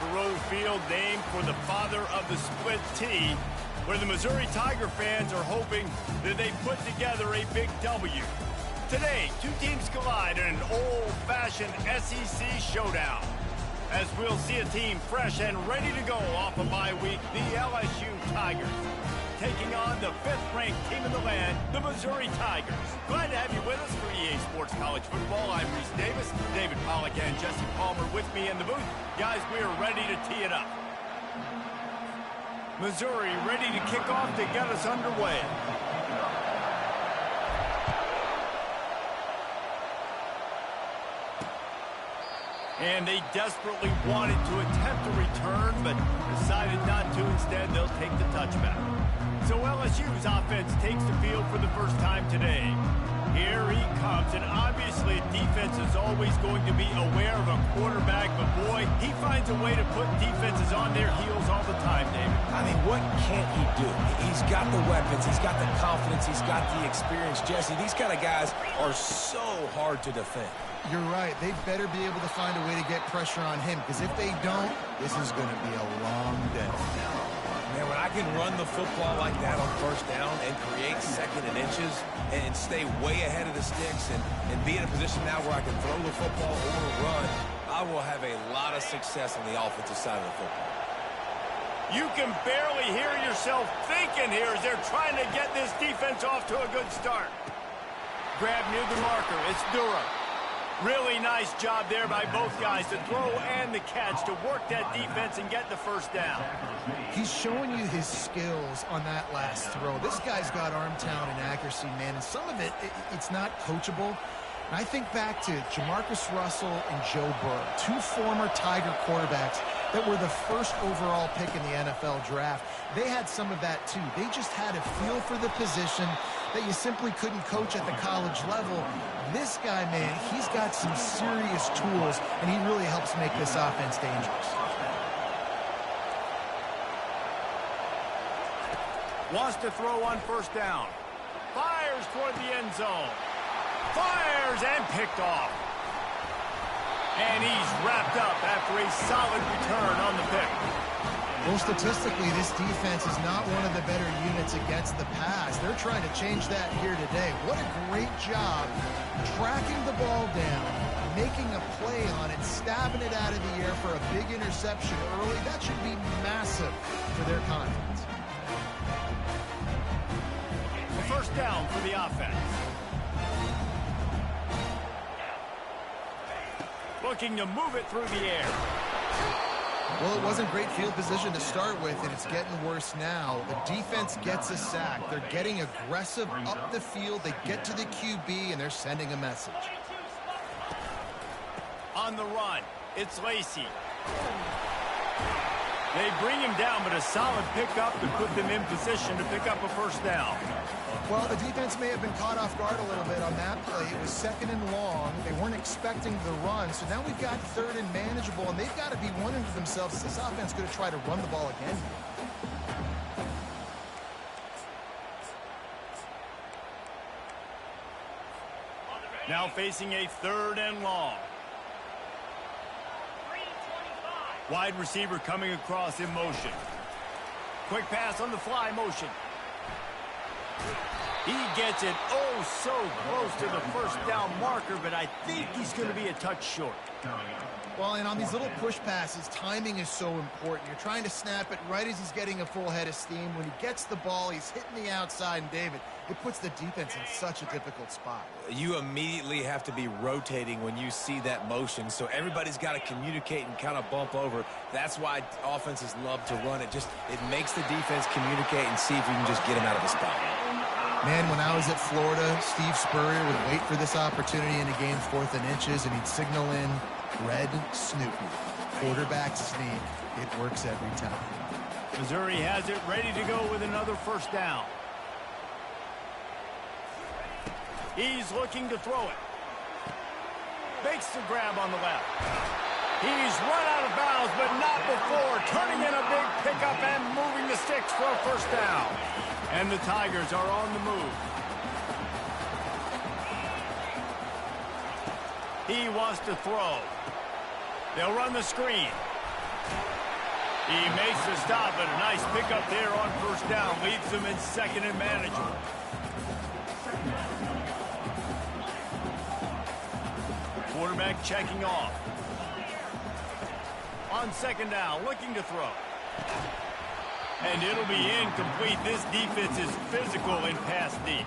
Faroe Field, named for the father of the split T, where the Missouri Tiger fans are hoping that they put together a big W. Today, two teams collide in an old-fashioned SEC showdown, as we'll see a team fresh and ready to go off a bye week, the LSU Tigers, taking on the fifth-ranked team in the land, the Missouri Tigers. Glad to have you with us for EA Sports College Football. I'm Reese Davis, David Pollack, and Jesse Palmer with me in the booth. Guys, we are ready to tee it up. Missouri ready to kick off to get us underway. And they desperately wanted to attempt a return, but decided not to. Instead, they'll take the touchback. So LSU's offense takes the field for the first time today. Here he comes, and obviously defense is always going to be aware of a quarterback, but boy, he finds a way to put defenses on their heels all the time, David. I mean, what can't he do? He's got the weapons, he's got the confidence, he's got the experience. Jesse, these kind of guys are so hard to defend. You're right. They better be able to find a way to get pressure on him, because if they don't, this is going to be a long day. Man, when I can run the football like that on first down and create second and inches and stay way ahead of the sticks and be in a position now where I can throw the football or run, I will have a lot of success on the offensive side of the football. You can barely hear yourself thinking here as they're trying to get this defense off to a good start. Grab near the marker. It's Durham. Really nice job there by both guys to throw and the catch to work that defense and get the first down. He's showing you his skills on that last throw. This guy's got arm talent and accuracy, man, and some of it's not coachable. And I think back to Jamarcus Russell and Joe Burrow, two former Tiger quarterbacks that were the first overall pick in the NFL draft. They had some of that too. They just had a feel for the position that you simply couldn't coach at the college level. This guy, man, he's got some serious tools, and he really helps make this offense dangerous. Wants to throw on first down. Fires toward the end zone. Fires and picked off. And he's wrapped up after a solid return on the pick. Well, statistically, this defense is not one of the better units against the pass. They're trying to change that here today. What a great job tracking the ball down, making a play on it, stabbing it out of the air for a big interception early. That should be massive for their confidence. A first down for the offense. Looking to move it through the air. Well, it wasn't great field position to start with, and it's getting worse now. The defense gets a sack. They're getting aggressive up the field. They get to the QB, and they're sending a message. On the run, it's Lacey. They bring him down, but a solid pickup to put them in position to pick up a first down. Well, the defense may have been caught off guard a little bit on that play. It was second and long. They weren't expecting the run, so now we've got third and manageable, and they've got to be wondering to themselves, is this offense going to try to run the ball again? Now facing a third and long. Wide receiver coming across in motion. Quick pass on the fly motion. He gets it so close to the first down marker, but I think he's going to be a touch short. Well, and on these little push passes, timing is so important. You're trying to snap it right as he's getting a full head of steam. When he gets the ball, he's hitting the outside, and David, it puts the defense in such a difficult spot. You immediately have to be rotating when you see that motion, so everybody's got to communicate and kind of bump over. That's why offenses love to run it. It makes the defense communicate and see if you can just get him out of the spot. Man, when I was at Florida, Steve Spurrier would wait for this opportunity in a game 4th and inches, and he'd signal in Red Snoopy, quarterback sneak. It works every time. Missouri has it ready to go with another first down. He's looking to throw it. Makes the grab on the left. He's run out of bounds, but not before turning in a big pickup and moving the sticks for a first down. And the Tigers are on the move. He wants to throw. They'll run the screen. He makes the stop, and a nice pickup there on first down. Leaves them in second and manageable. Quarterback checking off. On second down, looking to throw. And it'll be incomplete. This defense is physical in pass deep.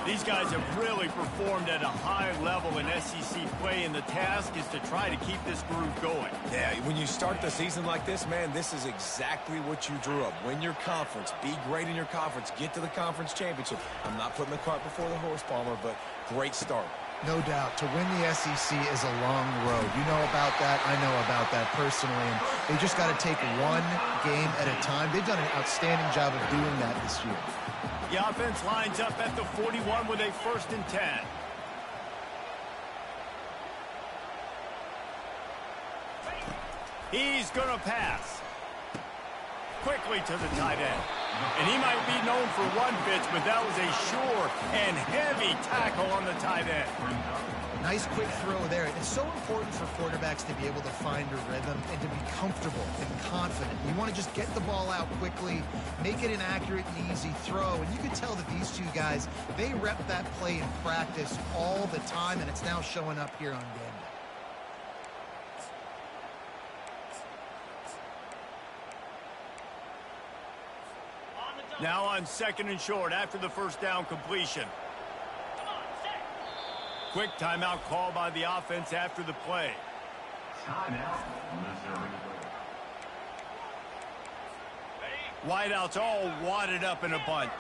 These guys have really performed at a high level in SEC play, and the task is to try to keep this groove going. Yeah, when you start the season like this, man, this is exactly what you drew up. Win your conference. Be great in your conference. Get to the conference championship. I'm not putting the cart before the horse, Palmer, but great start. No doubt. To win the SEC is a long road. You know about that. I know about that personally. And they just got to take one game at a time. They've done an outstanding job of doing that this year. The offense lines up at the 41 with a 1st and 10. He's going to pass. Quickly to the tight end. And he might be known for one pitch, but that was a sure and heavy tackle on the tight end. Nice quick throw there. It's so important for quarterbacks to be able to find a rhythm and to be comfortable and confident. You want to just get the ball out quickly, make it an accurate and easy throw. And you can tell that these two guys, they rep that play in practice all the time, and it's now showing up here on game day. Now on 2nd and short after the first down completion. Quick timeout call by the offense after the play. Timeout, Missouri. Wideouts all wadded up in a bunch.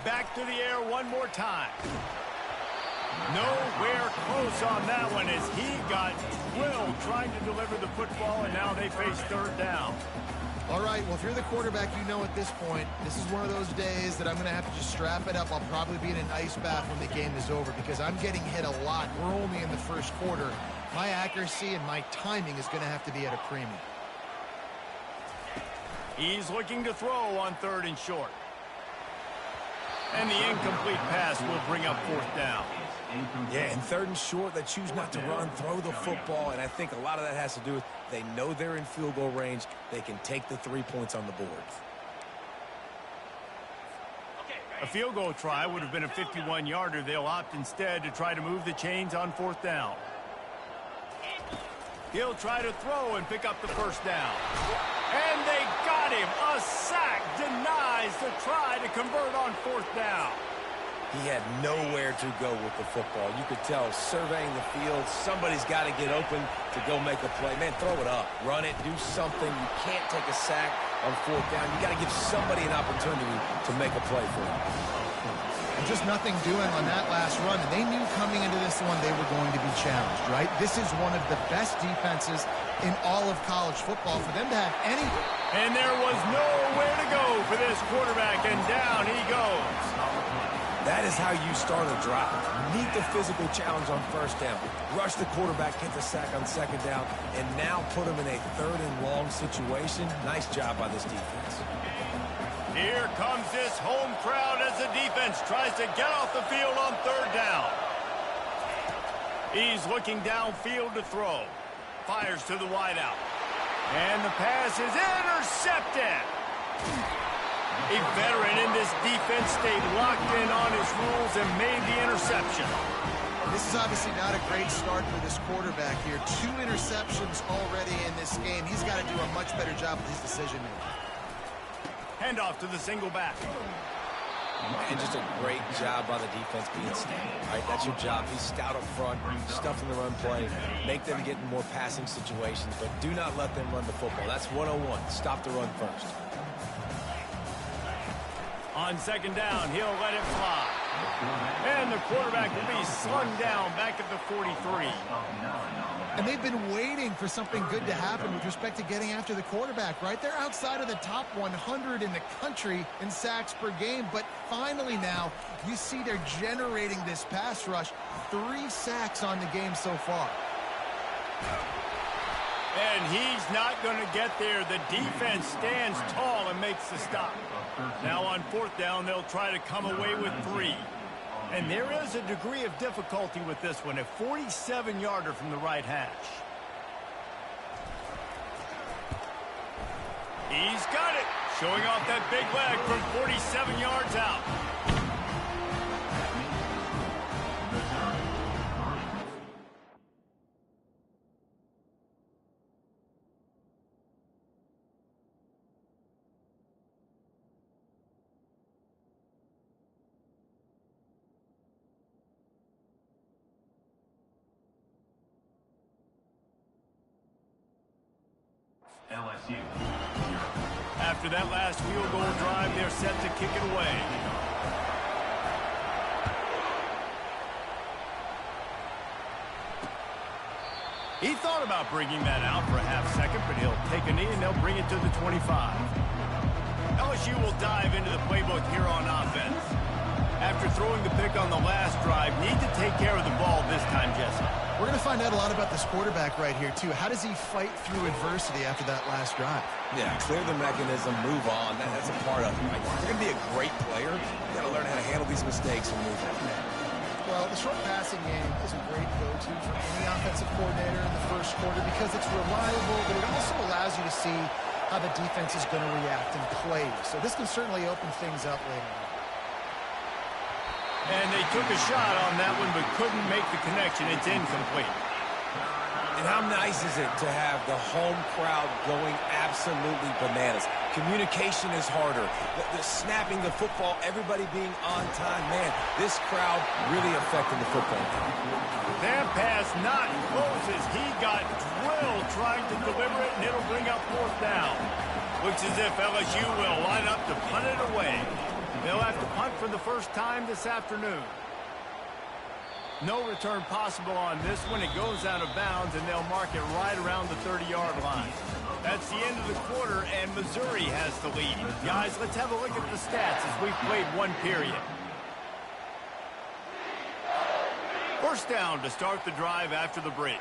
Back to the air one more time. Nowhere close on that one as he got drilled trying to deliver the football, and now they face 3rd down. All right, well, if you're the quarterback, you know at this point, this is one of those days that I'm going to have to just strap it up. I'll probably be in an ice bath when the game is over because I'm getting hit a lot. We're only in the first quarter. My accuracy and my timing is going to have to be at a premium. He's looking to throw on 3rd and short. And the incomplete pass will bring up 4th down. Yeah, in 3rd and short, they choose not to run, throw the football, and I think a lot of that has to do with they know they're in field goal range. They can take the 3 points on the board. A field goal try would have been a 51-yarder. They'll opt instead to try to move the chains on 4th down. He'll try to throw and pick up the 1st down. And they got him. A sack denies the try to convert on 4th down. He had nowhere to go with the football. You could tell surveying the field, somebody's got to get open to go make a play. Man, throw it up. Run it. Do something. You can't take a sack on 4th down. You got to give somebody an opportunity to make a play for him. And just nothing doing on that last run. And they knew coming into this one they were going to be challenged, right? This is one of the best defenses in all of college football. For them to have any... And there was nowhere to go for this quarterback, and down he goes. That is how you start a drive. Meet the physical challenge on 1st down. Rush the quarterback, get the sack on 2nd down, and now put him in a 3rd and long situation. Nice job by this defense. Here comes this home crowd as the defense tries to get off the field on 3rd down. He's looking downfield to throw. Fires to the wideout. And the pass is intercepted. A veteran in this defense stayed locked in on his rules and made the interception. This is obviously not a great start for this quarterback here. 2 interceptions already in this game. He's got to do a much better job with his decision-making. Handoff to the single back. And just a great job by the defense being steady. Right, that's your job. Be scout up front, stuff in the run play, make them get in more passing situations, but do not let them run the football. That's 101. Stop the run first. On 2nd down, he'll let it fly. And the quarterback will be slung down back at the 43. And they've been waiting for something good to happen with respect to getting after the quarterback, right? They're outside of the top 100 in the country in sacks per game, but finally now you see they're generating this pass rush. 3 sacks on the game so far. And he's not going to get there. The defense stands tall and makes the stop. Now on fourth down, they'll try to come away with 3. And there is a degree of difficulty with this one, a 47-yarder from the right hash. He's got it, showing off that big leg from 47 yards out. LSU. After that last field goal drive, they're set to kick it away. He thought about bringing that out for a half second, but he'll take a knee and they'll bring it to the 25. LSU will dive into the playbook here on offense. After throwing the pick on the last drive, need to take care of the ball this time, Jesse. We're going to find out a lot about this quarterback right here, too. How does he fight through adversity after that last drive? Yeah, clear the mechanism, move on. That's a part of it, right? If you're going to be a great player, you got to learn how to handle these mistakes and move on. Well, the short passing game is a great go-to for any offensive coordinator in the first quarter because it's reliable, but it also allows you to see how the defense is going to react and play. So this can certainly open things up later on. And they took a shot on that one, but couldn't make the connection. It's incomplete. And how nice is it to have the home crowd going absolutely bananas? Communication is harder. The snapping the football, everybody being on time. Man, this crowd really affecting the football game. That pass not close as he got drilled trying to deliver it, and it'll bring up fourth down. Looks as if LSU will line up to punt it away. They'll have to punt for the first time this afternoon. No return possible on this one. It goes out of bounds, and they'll mark it right around the 30-yard line. That's the end of the quarter, and Missouri has the lead. Guys, let's have a look at the stats as we've played one period. First down to start the drive after the break.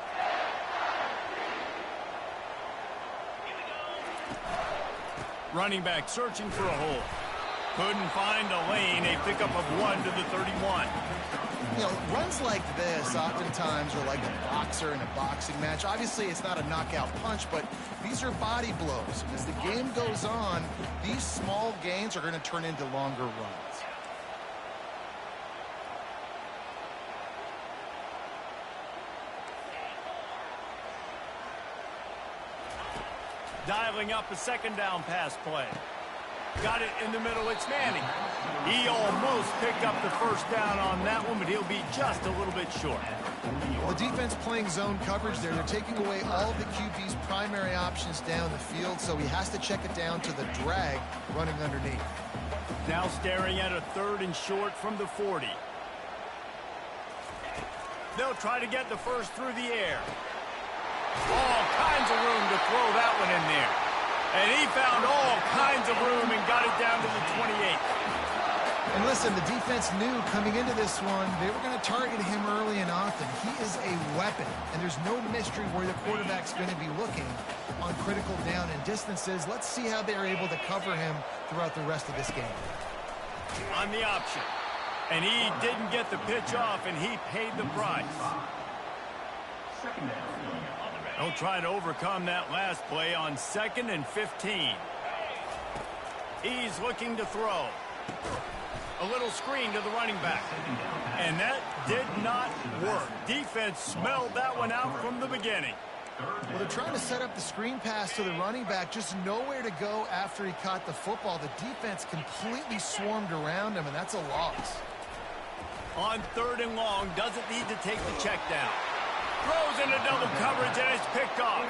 Running back searching for a hole. Couldn't find a lane. A pickup of 1 to the 31. You know, runs like this oftentimes are like a boxer in a boxing match. Obviously, it's not a knockout punch, but these are body blows. As the game goes on, these small gains are going to turn into longer runs. Dialing up a second down pass play. Got it in the middle. It's Manning. He almost picked up the first down on that one, but he'll be just a little bit short. The defense playing zone coverage there. They're taking away all of the QB's primary options down the field, so he has to check it down to the drag running underneath. Now staring at a 3rd and short from the 40. They'll try to get the first through the air. All kinds of room to throw that one in there. And he found all kinds of room and got it down to the 28. And listen, the defense knew coming into this one, they were going to target him early and often. He is a weapon, and there's no mystery where the quarterback's going to be looking on critical down and distances. Let's see how they're able to cover him throughout the rest of this game. On the option. And he didn't get the pitch off, and he paid the price. They'll try to overcome that last play on 2nd and 15. He's looking to throw. A little screen to the running back. And that did not work. Defense smelled that one out from the beginning. Well, they're trying to set up the screen pass to the running back. Just nowhere to go after he caught the football. The defense completely swarmed around him, and that's a loss. On 3rd and long, doesn't need to take the check down. Throws into double coverage, and it's picked off.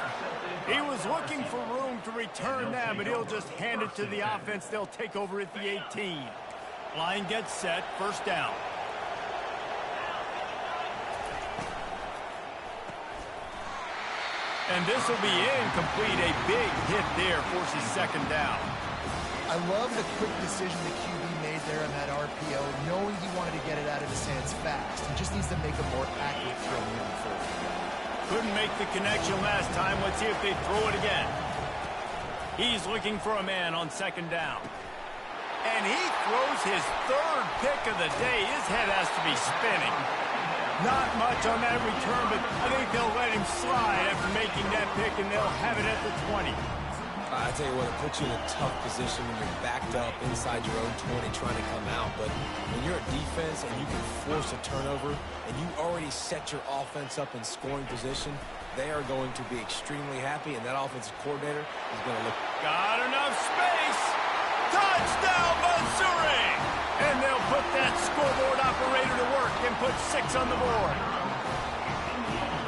He was looking for room to return that, but he'll just hand it to the offense. They'll take over at the 18. Line gets set, first down. And this will be incomplete. A big hit there forces 2nd down. I love the quick decision the QB made there on that RPO, knowing he wanted to get it out of his hands fast. He just needs to make a more accurate throw moving forward. Couldn't make the connection last time. Let's see if they throw it again. He's looking for a man on second down. And he throws his third pick of the day. His head has to be spinning. Not much on that return, but I think they'll let him slide after making that pick, and they'll have it at the 20. I tell you what, it puts you in a tough position when you're backed up inside your own 20 trying to come out. But when you're a defense and you can force a turnover and you already set your offense up in scoring position, they are going to be extremely happy, and that offensive coordinator is going to look. Got enough space. Touchdown, Missouri! And they'll put that scoreboard operator to work and put 6 on the board.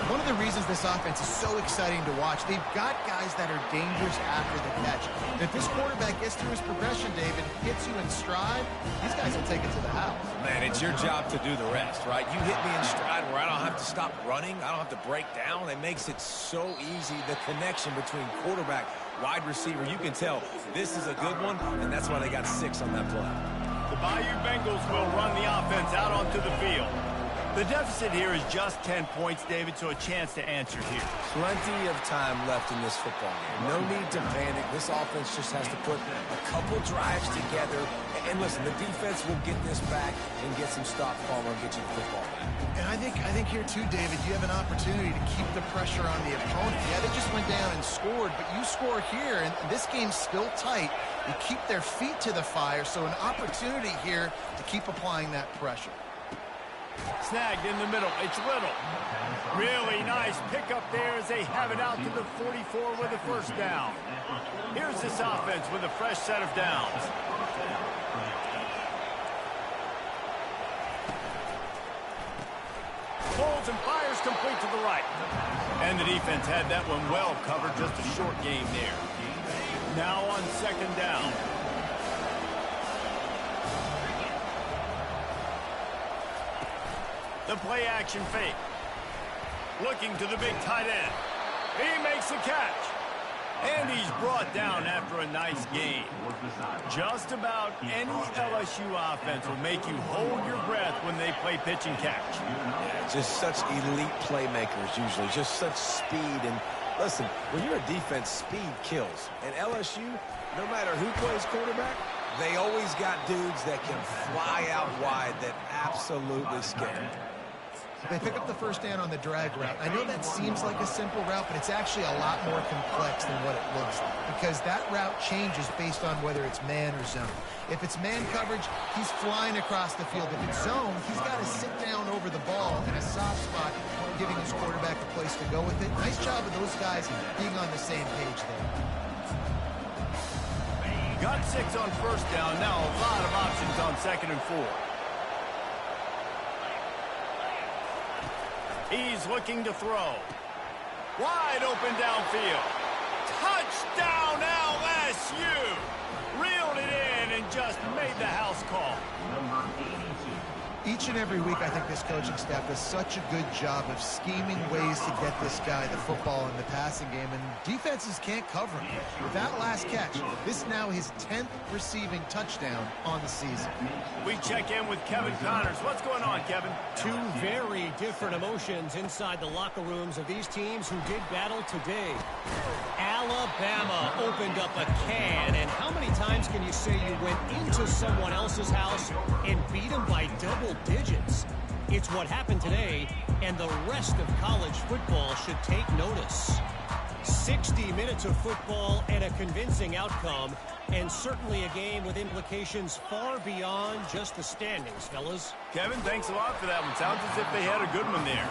One of the reasons this offense is so exciting to watch, they've got guys that are dangerous after the catch. And if this quarterback gets through his progression, David, hits you in stride, these guys will take it to the house. Man, it's your job to do the rest, right? You hit me in stride where I don't have to stop running. I don't have to break down. It makes it so easy, the connection between quarterback, wide receiver. You can tell this is a good one, and that's why they got 6 on that play. The Bayou Bengals will run the offense out onto the field. The deficit here is just 10 points, David, so a chance to answer here. Plenty of time left in this football game. No need to panic. This offense just has to put a couple drives together. And listen, the defense will get this back and get some stop Palmer and get you the football back. And I think here too, David, you have an opportunity to keep the pressure on the opponent. Yeah, they just went down and scored, but you score here, and this game's still tight. You keep their feet to the fire, so an opportunity here to keep applying that pressure. Snagged in the middle. It's Little. Really nice pickup there as they have it out to the 44 with a first down. Here's this offense with a fresh set of downs. Pulls and fires complete to the right. And the defense had that one well covered. Just a short game there. Now on second down. The play action fake. Looking to the big tight end. He makes the catch. And he's brought down after a nice gain. Just about any LSU offense will make you hold your breath when they play pitch and catch. Yeah, just such elite playmakers usually. Just such speed. And listen, when you're a defense, speed kills. And LSU, no matter who plays quarterback, they always got dudes that can fly out wide that absolutely scare. They pick up the first down on the drag route. I know that seems like a simple route, but it's actually a lot more complex than what it looks like, because that route changes based on whether it's man or zone. If it's man coverage, he's flying across the field. If it's zone, he's got to sit down over the ball in a soft spot, giving his quarterback a place to go with it. Nice job of those guys being on the same page there. Got 6 on first down. Now a lot of options on second and 4. He's looking to throw. Wide open downfield. Touchdown LSU! Reeled it in and just made the house call. Each and every week, I think this coaching staff does such a good job of scheming ways to get this guy the football in the passing game, and defenses can't cover him. With that last catch, this is now his 10th receiving touchdown on the season. We check in with Kevin Connors. What's going on, Kevin? Two very different emotions inside the locker rooms of these teams who did battle today. Alabama opened up a can, and how many times can you say you went into someone else's house and beat them by double digits? It's what happened today, and the rest of college football should take notice. 60 minutes of football and a convincing outcome, and certainly a game with implications far beyond just the standings, fellas. Kevin, thanks a lot for that one. Sounds as if they had a good one there.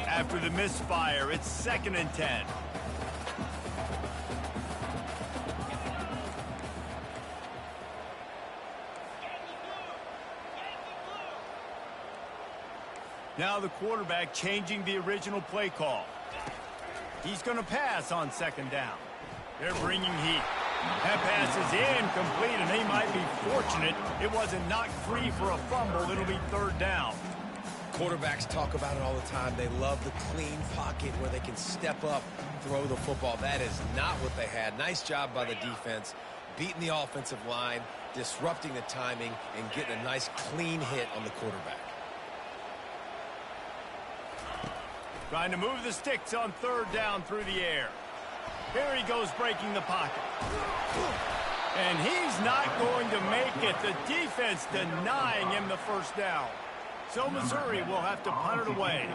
After the misfire, it's 2nd and 10. Now the quarterback changing the original play call. He's going to pass on second down. They're bringing heat. That pass is incomplete, and they might be fortunate it wasn't knocked free for a fumble. It'll be 3rd down. Quarterbacks talk about it all the time. They love the clean pocket where they can step up, throw the football. That is not what they had. Nice job by the defense, beating the offensive line, disrupting the timing, and getting a nice clean hit on the quarterback. Trying to move the sticks on third down through the air. Here he goes breaking the pocket. And he's not going to make it. The defense denying him the first down. So Missouri will have to punt it away.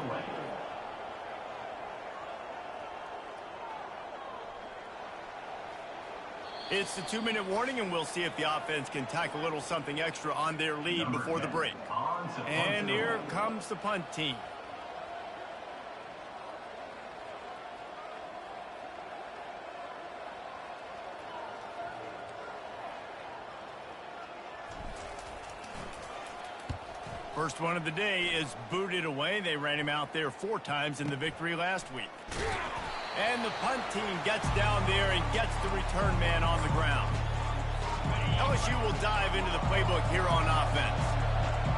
It's the 2-minute warning, and we'll see if the offense can tack a little something extra on their lead before the break. And here comes the punt team. First one of the day is booted away. They ran him out there 4 times in the victory last week. And the punt team gets down there and gets the return man on the ground. LSU will dive into the playbook here on offense.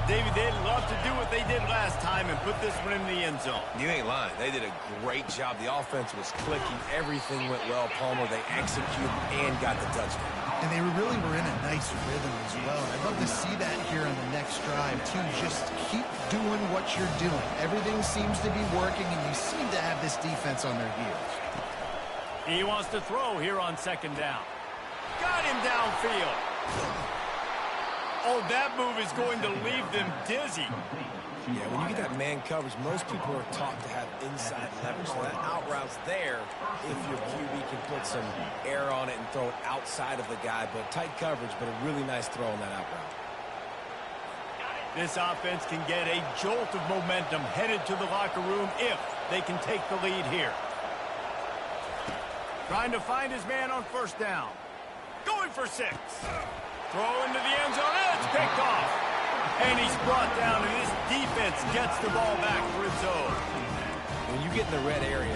David, they'd love to do what they did last time and put this one in the end zone. You ain't lying. They did a great job. The offense was clicking. Everything went well. Palmer, they executed and got the touchdown. And they really were in a nice rhythm as well. I'd love to see that here on the next drive, too. Just keep doing what you're doing. Everything seems to be working, and you seem to have this defense on their heels. He wants to throw here on second down. Got him downfield. Oh, that move is going to leave them dizzy. Yeah, when you get that man coverage, most people are taught to have inside leverage. So that out route's there if your QB can put some air on it and throw it outside of the guy. But tight coverage, but a really nice throw on that out route. This offense can get a jolt of momentum headed to the locker room if they can take the lead here. Trying to find his man on first down. Going for 6. Throw into the end zone, and it's picked off. And he's brought down, and this defense gets the ball back for its own. When you get in the red area,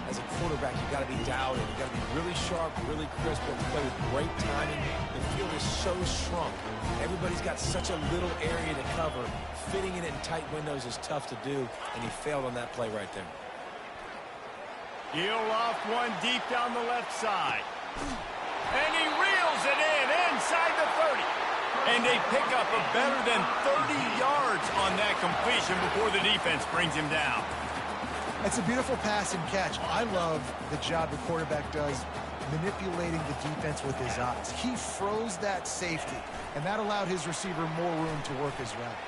as a quarterback, you got to be dialed in. You got to be really sharp, really crisp, and play with great timing. The field is so shrunk. Everybody's got such a little area to cover. Fitting it in tight windows is tough to do, and he failed on that play right there. He'll loft one deep down the left side. And he reels it in inside the 30. And they pick up a better than 30 yards on that completion before the defense brings him down. It's a beautiful pass and catch. I love the job the quarterback does manipulating the defense with his eyes. He froze that safety, and that allowed his receiver more room to work his route.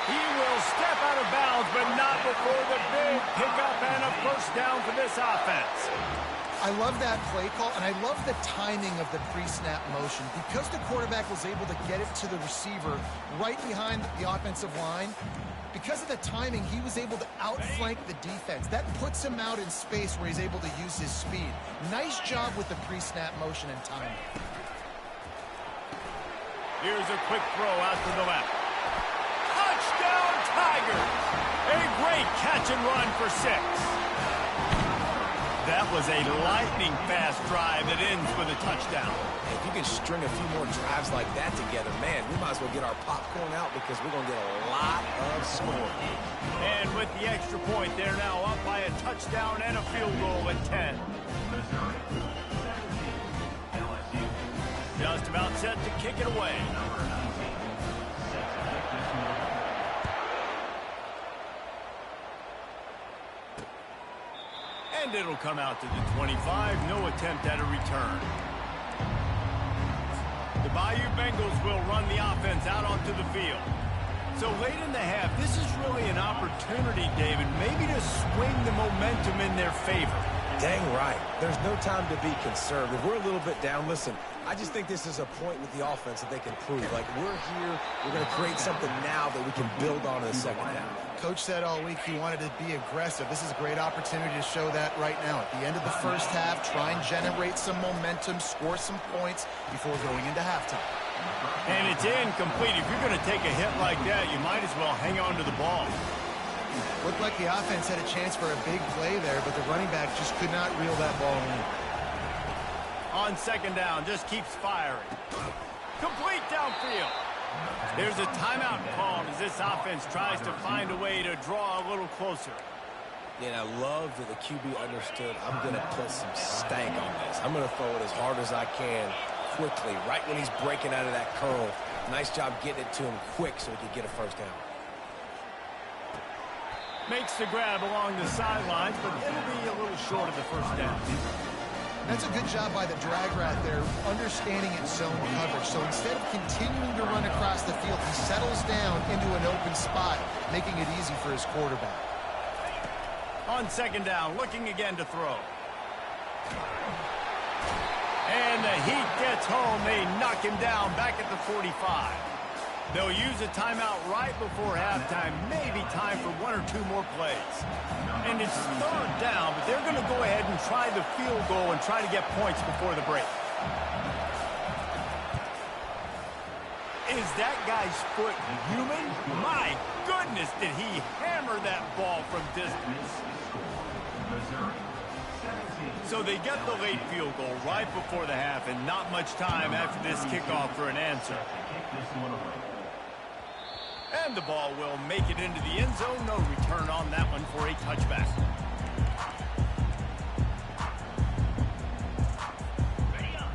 He will step out of bounds, but not before the big pickup and a first down for this offense. I love that play call, and I love the timing of the pre-snap motion. Because the quarterback was able to get it to the receiver right behind the offensive line, because of the timing, he was able to outflank the defense. That puts him out in space where he's able to use his speed. Nice job with the pre-snap motion and timing. Here's a quick throw out to the left. Touchdown, Tigers! A great catch and run for 6. That was a lightning-fast drive that ends with a touchdown. If you can string a few more drives like that together, man, we might as well get our popcorn out because we're going to get a lot of scoring. And with the extra point, they're now up by a touchdown and a field goal at 10. Just about set to kick it away. And it'll come out to the 25. No attempt at a return. The Bayou Bengals will run the offense out onto the field. So late in the half, this is really an opportunity, David, maybe to swing the momentum in their favor. Dang right. There's no time to be conservative. We're a little bit down. Listen, I just think this is a point with the offense that they can prove. Like, we're here. We're going to create something now that we can build on in the second half. Coach said all week he wanted to be aggressive. This is a great opportunity to show that right now. At the end of the first half, try and generate some momentum, score some points before going into halftime. And it's incomplete. If you're going to take a hit like that, you might as well hang on to the ball. Looked like the offense had a chance for a big play there, but the running back just could not reel that ball in. On second down, just keeps firing. Complete downfield. There's a timeout called as this offense tries to find a way to draw a little closer. And I love that the QB understood I'm going to put some stank on this. I'm going to throw it as hard as I can quickly, right when he's breaking out of that curl. Nice job getting it to him quick so he could get a first down. Makes the grab along the sidelines, but it'll be a little short of the first down. That's a good job by the drag rat there, understanding its zone coverage. So instead of continuing to run across the field, he settles down into an open spot, making it easy for his quarterback. On second down, looking again to throw. And the heat gets home. They knock him down back at the 45. They'll use a timeout right before halftime. Maybe time for one or two more plays. And it's third down, but they're going to go ahead and try the field goal and try to get points before the break. Is that guy's foot human? My goodness, did he hammer that ball from distance. So they get the late field goal right before the half, and not much time after this kickoff for an answer. And the ball will make it into the end zone. No return on that one for a touchback.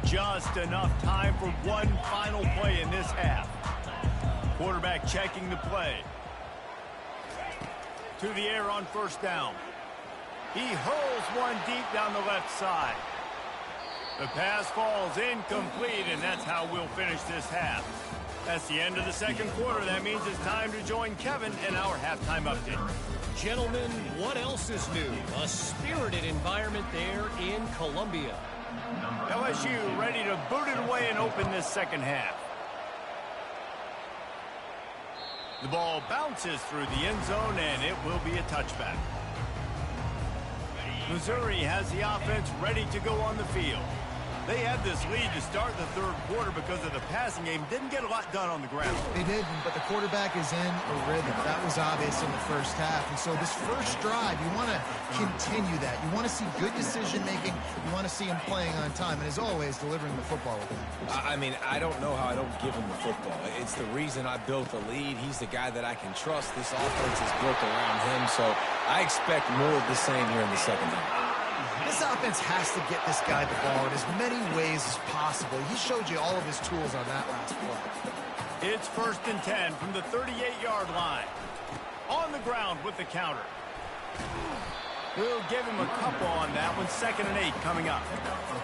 Just enough time for one final play in this half. Quarterback checking the play. To the air on first down. He hurls one deep down the left side. The pass falls incomplete, and that's how we'll finish this half. That's the end of the second quarter. That means it's time to join Kevin in our halftime update. Gentlemen, what else is new? A spirited environment there in Columbia. LSU ready to boot it away and open this second half. The ball bounces through the end zone, and it will be a touchback. Missouri has the offense ready to go on the field. They had this lead to start the third quarter because of the passing game. Didn't get a lot done on the ground. They didn't, but the quarterback is in a rhythm. That was obvious in the first half. And so this first drive, you want to continue that. You want to see good decision-making. You want to see him playing on time. And as always, delivering the football with him. I mean, I don't know how I don't give him the football. It's the reason I built the lead. He's the guy that I can trust. This offense is built around him. So I expect more of the same here in the second half. This offense has to get this guy the ball in as many ways as possible. He showed you all of his tools on that last play. It's 1st and 10 from the 38-yard line. On the ground with the counter. We'll give him a couple on that one. 2nd and 8 coming up.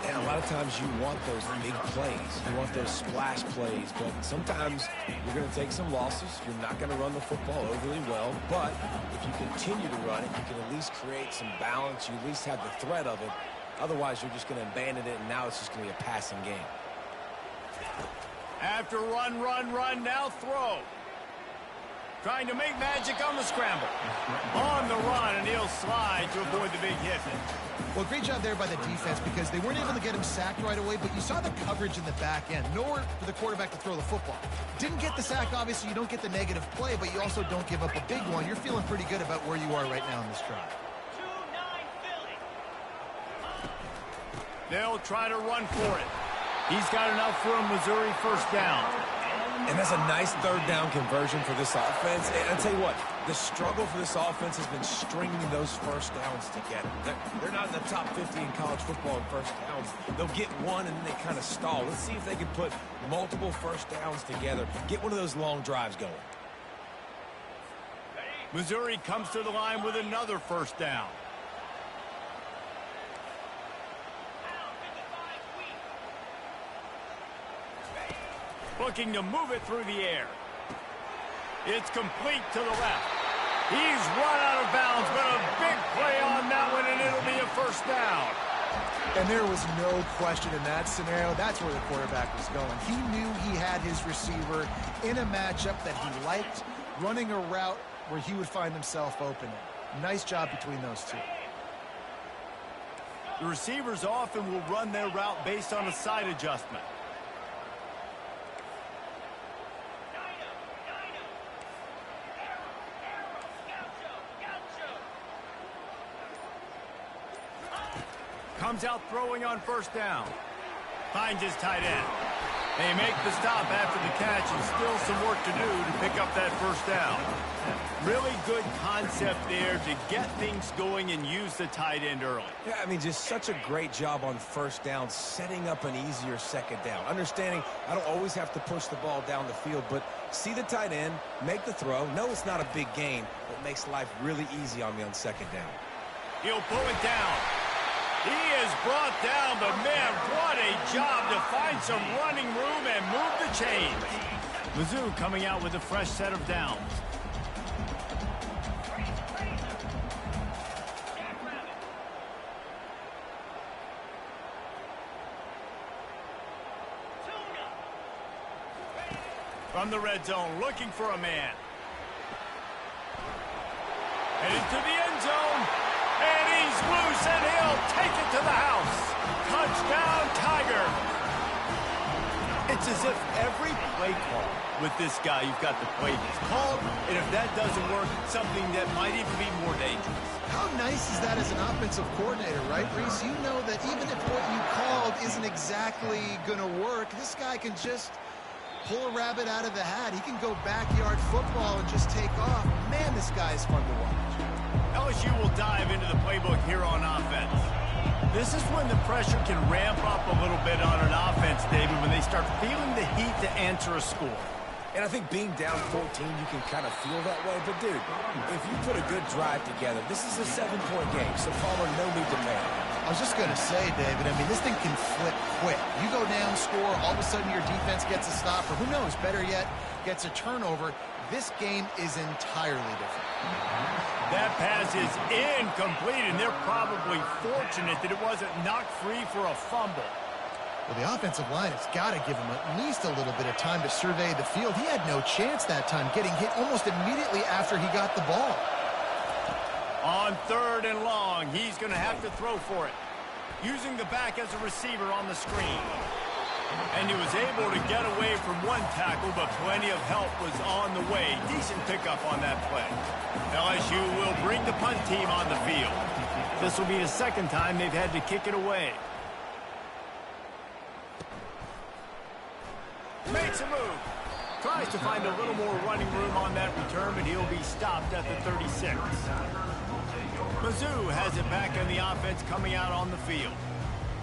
And a lot of times you want those big plays. You want those splash plays. But sometimes you're going to take some losses. You're not going to run the football overly well. But if you continue to run it, you can at least create some balance. You at least have the threat of it. Otherwise, you're just going to abandon it, and now it's just going to be a passing game. After run, now throw. Trying to make magic on the scramble. On the run, and he'll slide to avoid the big hit. Well, great job there by the defense because they weren't able to get him sacked right away, but you saw the coverage in the back end. Nowhere for the quarterback to throw the football. Didn't get the sack, obviously. You don't get the negative play, but you also don't give up a big one. You're feeling pretty good about where you are right now in this drive. They'll try to run for it. He's got enough for a Missouri first down. And that's a nice third down conversion for this offense. And I'll tell you what, the struggle for this offense has been stringing those first downs together. They're not in the top 50 in college football in first downs. They'll get one and then they kind of stall. Let's see if they can put multiple first downs together. Get one of those long drives going. Missouri comes to the line with another first down. Looking to move it through the air. It's complete to the left. He's run out of bounds, but a big play on that one, and it'll be a first down. And there was no question in that scenario. That's where the quarterback was going. He knew he had his receiver in a matchup that he liked, running a route where he would find himself open. Nice job between those two. The receivers often will run their route based on a side adjustment. Comes out throwing on first down. Finds his tight end. They make the stop after the catch and still some work to do to pick up that first down. Really good concept there to get things going and use the tight end early. Yeah, I mean, just such a great job on first down, setting up an easier second down. Understanding I don't always have to push the ball down the field, but see the tight end, make the throw. No, it's not a big gain, but makes life really easy on me on second down. He'll pull it down. He is brought down, but man, what a job to find some running room and move the chains. Mizzou coming out with a fresh set of downs. From the red zone, looking for a man. And into the end zone. And he's loose, and he'll take it to the house. Touchdown, Tiger. It's as if every play call with this guy, you've got the play that's called, and if that doesn't work, something that might even be more dangerous. How nice is that as an offensive coordinator, right, Reese? You know that even if what you called isn't exactly going to work, this guy can just pull a rabbit out of the hat. He can go backyard football and just take off. Man, this guy is fun to watch. LSU will dive into the playbook here on offense. This is when the pressure can ramp up a little bit on an offense, David, when they start feeling the heat to answer a score. And I think being down 14, you can kind of feel that way. But, dude, if you put a good drive together, this is a 7-point game, so Palmer, no need to panic. I was just going to say, David, I mean, this thing can flip quick. You go down, score, all of a sudden your defense gets a stop, or who knows, better yet, gets a turnover. This game is entirely different. That pass is incomplete, and they're probably fortunate that it wasn't knocked free for a fumble. Well, the offensive line has got to give him at least a little bit of time to survey the field. He had no chance that time, getting hit almost immediately after he got the ball. On 3rd and long, he's going to have to throw for it. Using the back as a receiver on the screen. And he was able to get away from one tackle, but plenty of help was on the way. Decent pickup on that play. LSU will bring the punt team on the field. This will be the second time they've had to kick it away. Makes a move. Tries to find a little more running room on that return, but he'll be stopped at the 36. Mizzou has it back on the offense coming out on the field.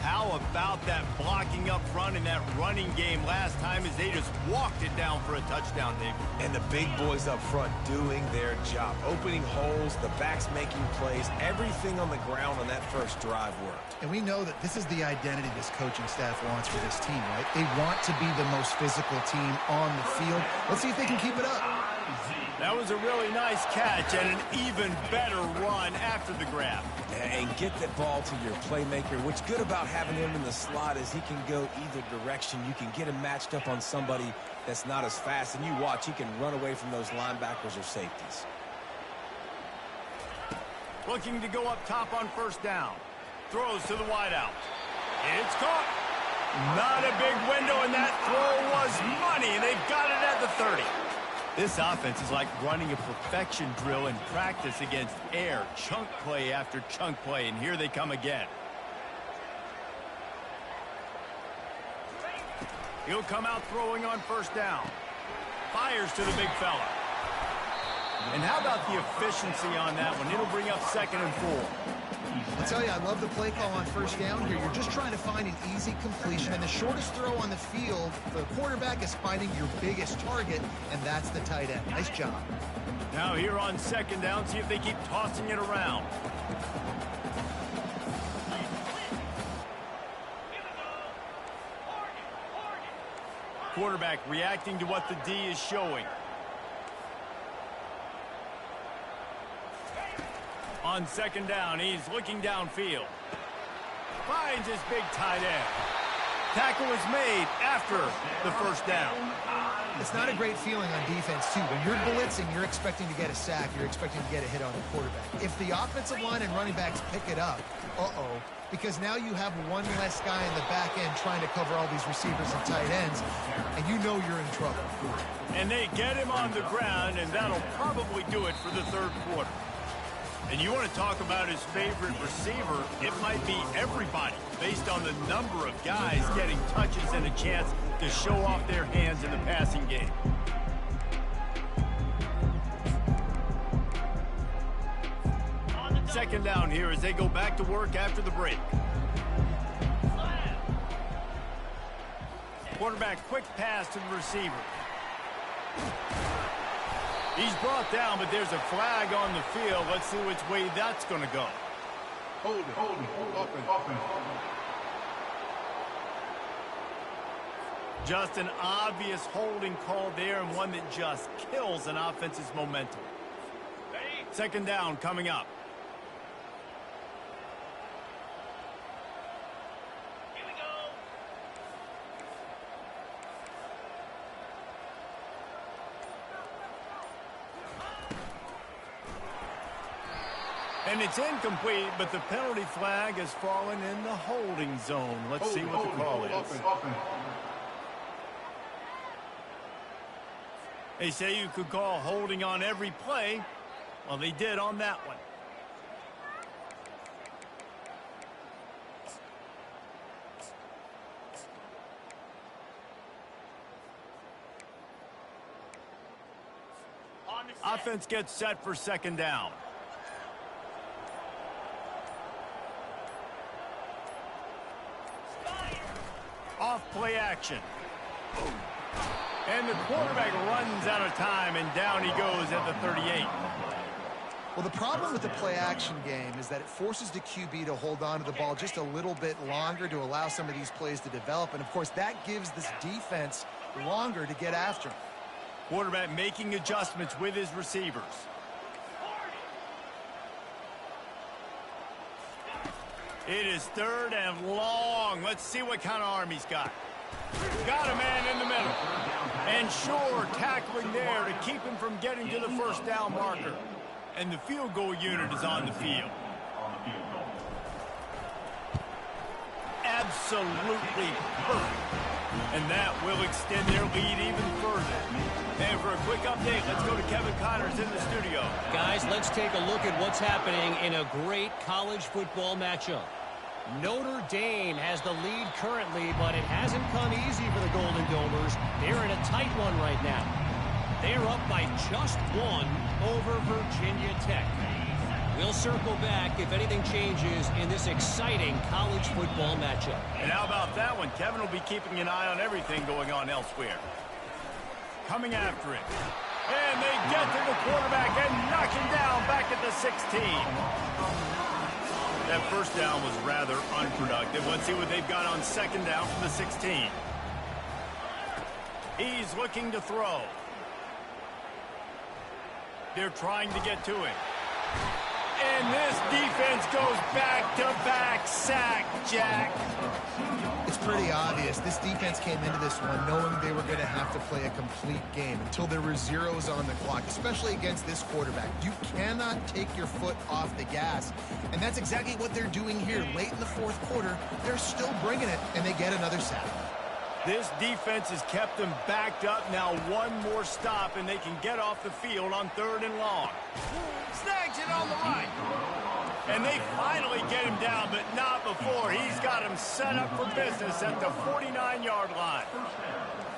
How about that blocking up front in that running game last time as they just walked it down for a touchdown, David? And the big boys up front doing their job. Opening holes, the backs making plays, everything on the ground on that first drive worked. And we know that this is the identity this coaching staff wants for this team, right? They want to be the most physical team on the field. Let's see if they can keep it up. That was a really nice catch and an even better run after the grab. And get that ball to your playmaker. What's good about having him in the slot is he can go either direction. You can get him matched up on somebody that's not as fast. And you watch, he can run away from those linebackers or safeties. Looking to go up top on first down. Throws to the wideout. It's caught. Not a big window, and that throw was money. And they've got it at the 30. This offense is like running a perfection drill in practice against air. Chunk play after chunk play, and here they come again. He'll come out throwing on first down. Fires to the big fella. And how about the efficiency on that one? It'll bring up 2nd and 4. I'll tell you, I love the play call on first down here. You're just trying to find an easy completion, and the shortest throw on the field, the quarterback is finding your biggest target, and that's the tight end. Nice job. Now here on 2nd down, see if they keep tossing it around. Quarterback reacting to what the D is showing. On 2nd down, he's looking downfield. Finds his big tight end. Tackle was made after the first down. It's not a great feeling on defense, too. When you're blitzing, you're expecting to get a sack. You're expecting to get a hit on the quarterback. If the offensive line and running backs pick it up, because now you have one less guy in the back end trying to cover all these receivers and tight ends, and you know you're in trouble. And they get him on the ground, and that'll probably do it for the 3rd quarter. And you want to talk about his favorite receiver, it might be everybody based on the number of guys getting touches and a chance to show off their hands in the passing game. Second down here as they go back to work after the break. Quarterback quick pass to the receiver. He's brought down, but there's a flag on the field. Let's see which way that's going to go. Hold it, offense. Just an obvious holding call there, and one that just kills an offense's momentum. Second down coming up. And it's incomplete, but the penalty flag has fallen in the holding zone. Let's see what the call is. They say you could call holding on every play. Well, they did on that one. Offense gets set for second down. Off play action. And the quarterback runs out of time, and down he goes at the 38. Well, the problem with the play action game is that it forces the QB to hold on to the ball just a little bit longer to allow some of these plays to develop. And, of course, that gives this defense longer to get after him. Quarterback making adjustments with his receivers. It is third and long. Let's see what kind of arm he's got. Got a man in the middle. And sure, tackling there to keep him from getting to the first down marker. And the field goal unit is on the field. Absolutely perfect. And that will extend their lead even further. And for a quick update, let's go to Kevin Connors in the studio. Guys, let's take a look at what's happening in a great college football matchup. Notre Dame has the lead currently, but it hasn't come easy for the Golden Domers. They're in a tight one right now. They're up by just one over Virginia Tech. We'll circle back if anything changes in this exciting college football matchup. And how about that one? Kevin will be keeping an eye on everything going on elsewhere. Coming after it. And they get to the quarterback and knock him down back at the 16. That first down was rather unproductive. Let's see what they've got on second down from the 16. He's looking to throw. They're trying to get to it. And this defense goes back-to-back sack, Jack. It's pretty obvious. This defense came into this one knowing they were going to have to play a complete game until there were zeros on the clock, especially against this quarterback. You cannot take your foot off the gas, and that's exactly what they're doing here. Late in the fourth quarter, they're still bringing it, and they get another sack. This defense has kept them backed up. Now one more stop, and they can get off the field on third and long. Snags it on the right. And they finally get him down, but not before. He's got him set up for business at the 49-yard line.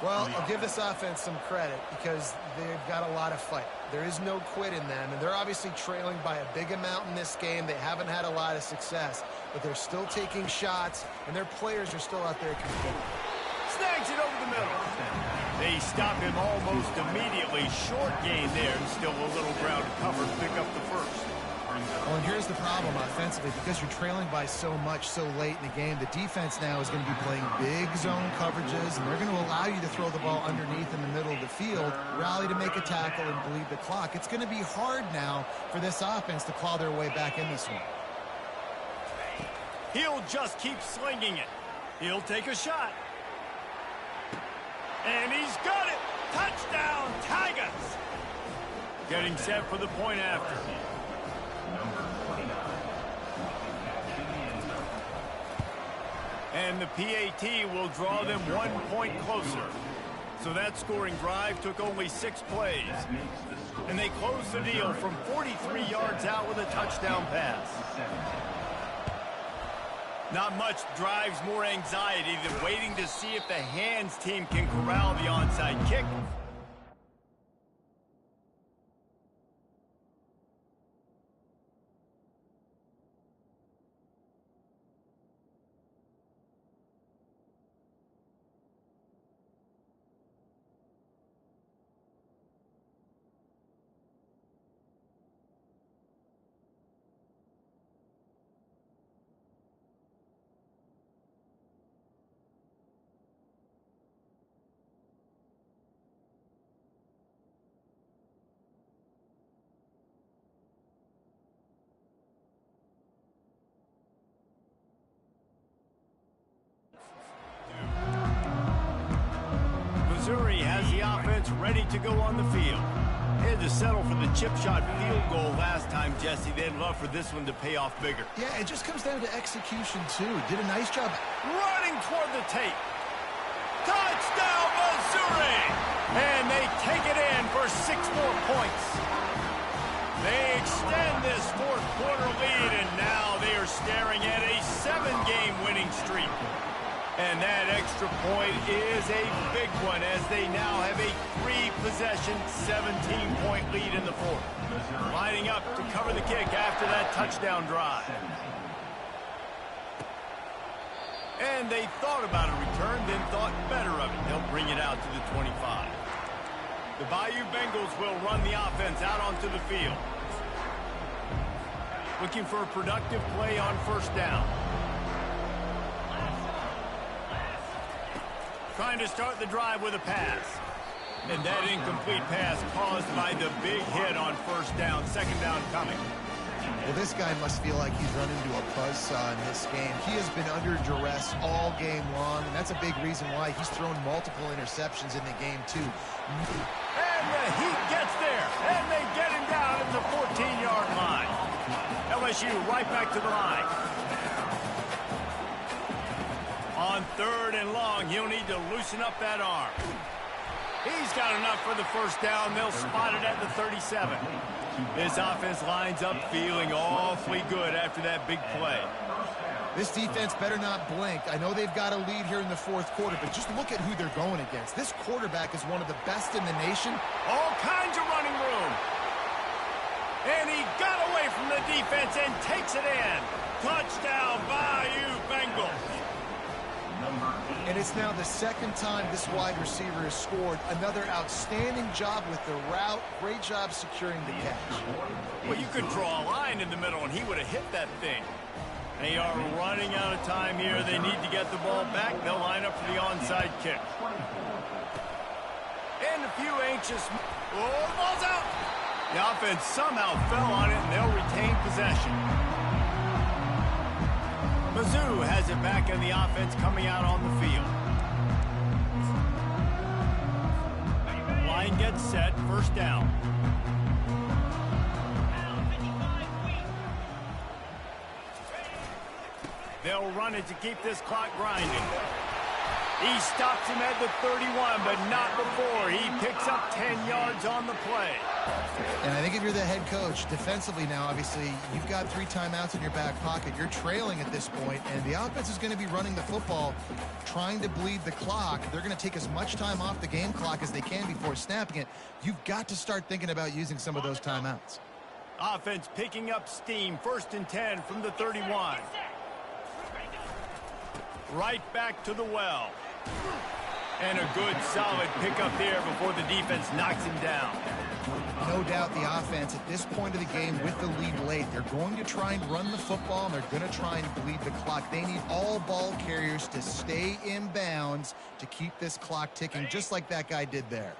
Well, I'll give this offense some credit because they've got a lot of fight. There is no quit in them, and they're obviously trailing by a big amount in this game. They haven't had a lot of success, but they're still taking shots, and their players are still out there competing. Snags it over the middle. They stop him almost immediately. Short gain there, and still a little ground to cover to pick up the first. Well, and here's the problem offensively. Because you're trailing by so much so late in the game, the defense now is going to be playing big zone coverages, and they're going to allow you to throw the ball underneath in the middle of the field, rally to make a tackle, and bleed the clock. It's going to be hard now for this offense to claw their way back in this one. He'll just keep slinging it. He'll take a shot. And he's got it. Touchdown, Tigers. Getting set for the point after. And the PAT will draw them 1 point closer. So that scoring drive took only 6 plays. And they closed the deal from 43 yards out with a touchdown pass. Not much drives more anxiety than waiting to see if the hands team can corral the onside kick. Missouri has the offense ready to go on the field. They had to settle for the chip shot field goal last time, Jesse. They'd love for this one to pay off bigger. Yeah, it just comes down to execution, too. Did a nice job. Running toward the tape. Touchdown, Missouri! And they take it in for 6 more points. They extend this fourth quarter lead, and now they are staring at a 7-game winning streak. And that extra point is a big one as they now have a 3-possession, 17-point lead in the fourth. Lining up to cover the kick after that touchdown drive. And they thought about a return, then thought better of it. They'll bring it out to the 25. The Bayou Bengals will run the offense out onto the field. Looking for a productive play on first down. Trying to start the drive with a pass. And that incomplete pass caused by the big hit on first down. Second down coming. Well, this guy must feel like he's run into a buzzsaw in this game. He has been under duress all game long, and that's a big reason why he's thrown multiple interceptions in the game, too. And the Heat gets there, and they get him down at the 14-yard line. LSU right back to the line. On 3rd and long, he'll need to loosen up that arm. He's got enough for the first down. They'll spot it at the 37. This offense lines up feeling awfully good after that big play. This defense better not blink. I know they've got a lead here in the fourth quarter, but just look at who they're going against. This quarterback is one of the best in the nation. All kinds of running room. And he got away from the defense and takes it in. Touchdown, Bayou Bengals. And it's now the second time this wide receiver has scored. Another outstanding job with the route. Great job securing the catch. Well, you could draw a line in the middle, and he would have hit that thing. They are running out of time here. They need to get the ball back. They'll line up for the onside kick. And a few anxious... Oh, the ball's out! The offense somehow fell on it, and they'll retain possession. Mizzou has it back in the offense coming out on the field. Line gets set, first down. They'll run it to keep this clock grinding. He stops him at the 31, but not before. He picks up 10 yards on the play. And I think if you're the head coach, defensively now, obviously, you've got 3 timeouts in your back pocket. You're trailing at this point, and the offense is going to be running the football, trying to bleed the clock. They're going to take as much time off the game clock as they can before snapping it. You've got to start thinking about using some of those timeouts. Offense picking up steam, 1st and 10 from the 31. Right back to the well. And a good, solid pickup there before the defense knocks him down. No doubt the offense at this point of the game with the lead late, they're going to try and run the football, and they're going to try and bleed the clock. They need all ball carriers to stay in bounds to keep this clock ticking, just like that guy did there.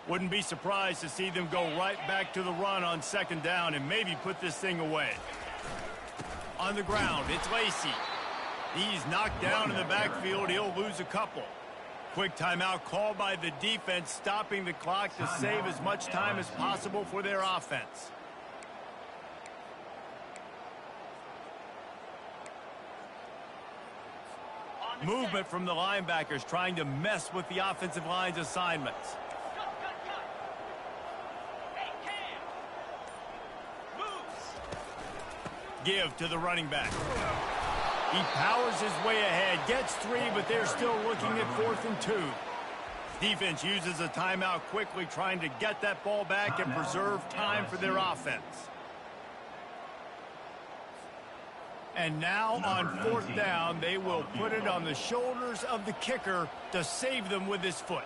Wouldn't be surprised to see them go right back to the run on 2nd down and maybe put this thing away. On the ground, it's Lacey. He's knocked down in the backfield. He'll lose a couple. Quick timeout called by the defense, stopping the clock to save as much time as possible for their offense. Movement from the linebackers trying to mess with the offensive line's assignments. Give to the running back. He powers his way ahead, gets 3, but they're still looking at 4th and 2. Defense uses a timeout quickly, trying to get that ball back and preserve time for their offense. And now on 4th down, they will put it on the shoulders of the kicker to save them with his foot.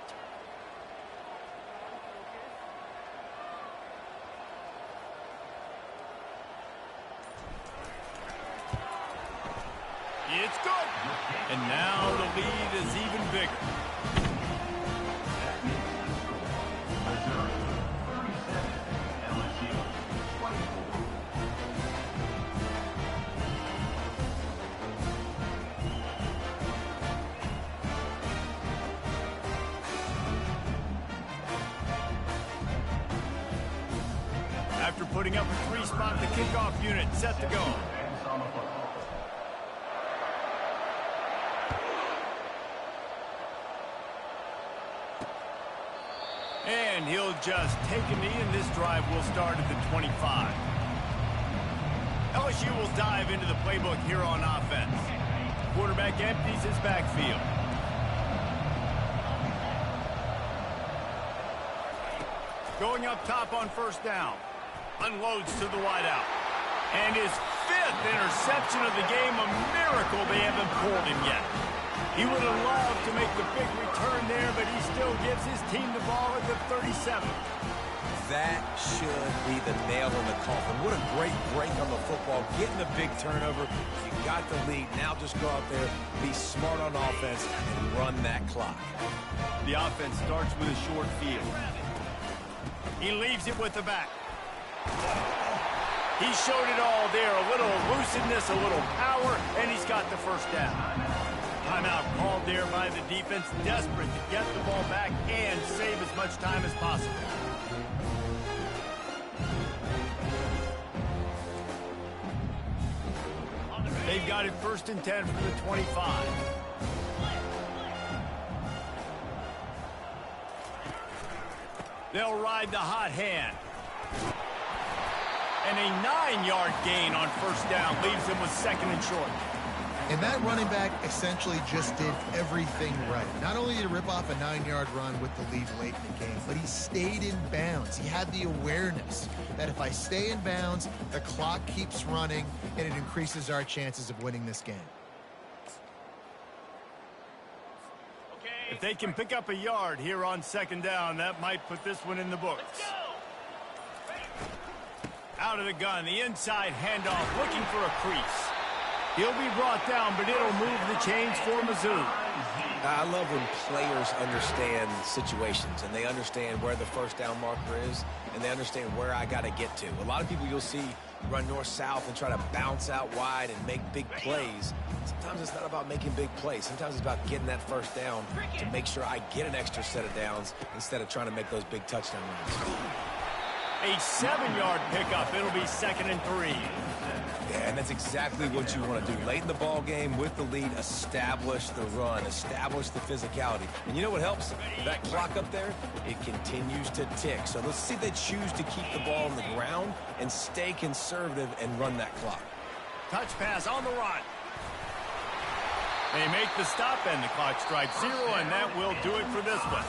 It's good. And now the lead is even bigger. After putting up a 3-spot, the kickoff unit set to go. And he'll just take a knee, and this drive will start at the 25. LSU will dive into the playbook here on offense. Quarterback empties his backfield. Going up top on 1st down. Unloads to the wideout. And his 5th interception of the game, a miracle they haven't pulled him yet. He would have loved to make the big return there, but he still gives his team the ball at the 37. That should be the nail in the coffin. What a great break on the football. Getting a big turnover. You got the lead. Now just go out there, be smart on offense, and run that clock. The offense starts with a short field. He leaves it with the back. He showed it all there. A little elusiveness, a little power, and he's got the 1st down. Timeout called there by the defense, desperate to get the ball back and save as much time as possible. They've got it 1st and 10 from the 25. They'll ride the hot hand. And a 9-yard gain on 1st down leaves them with 2nd and short. And that running back essentially just did everything right. Not only did he rip off a 9-yard run with the lead late in the game, but he stayed in bounds. He had the awareness that if I stay in bounds, the clock keeps running, and it increases our chances of winning this game. If they can pick up a yard here on 2nd down, that might put this one in the books. Out of the gun, the inside handoff, looking for a crease. He'll be brought down, but it'll move the chains for Mizzou. I love when players understand situations, and they understand where the 1st down marker is, and they understand where I got to get to. A lot of people you'll see run north-south and try to bounce out wide and make big plays. Sometimes it's not about making big plays. Sometimes it's about getting that 1st down to make sure I get an extra set of downs instead of trying to make those big touchdown runs. A 7-yard pickup. It'll be 2nd and 3. Yeah, and that's exactly what you want to do. Late in the ball game with the lead, establish the run, establish the physicality. And you know what helps? That clock up there, it continues to tick. So let's see if they choose to keep the ball on the ground and stay conservative and run that clock. Touch pass on the run. They make the stop, and the clock strikes 0, and that will do it for this one.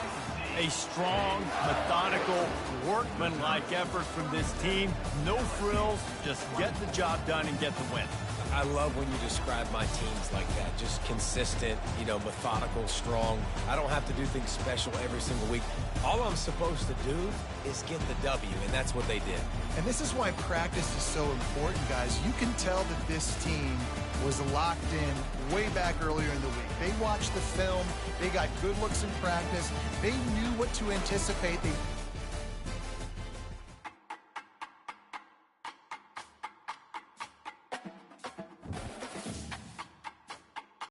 A strong, methodical, workmanlike effort from this team. No frills, just get the job done and get the win. I love when you describe my teams like that. Just consistent, methodical, strong. I don't have to do things special every single week. All I'm supposed to do is get the W, and that's what they did. And this is why practice is so important, guys. You can tell that this team was locked in way back earlier in the week. They watched the film. They got good looks in practice. They knew what to anticipate. They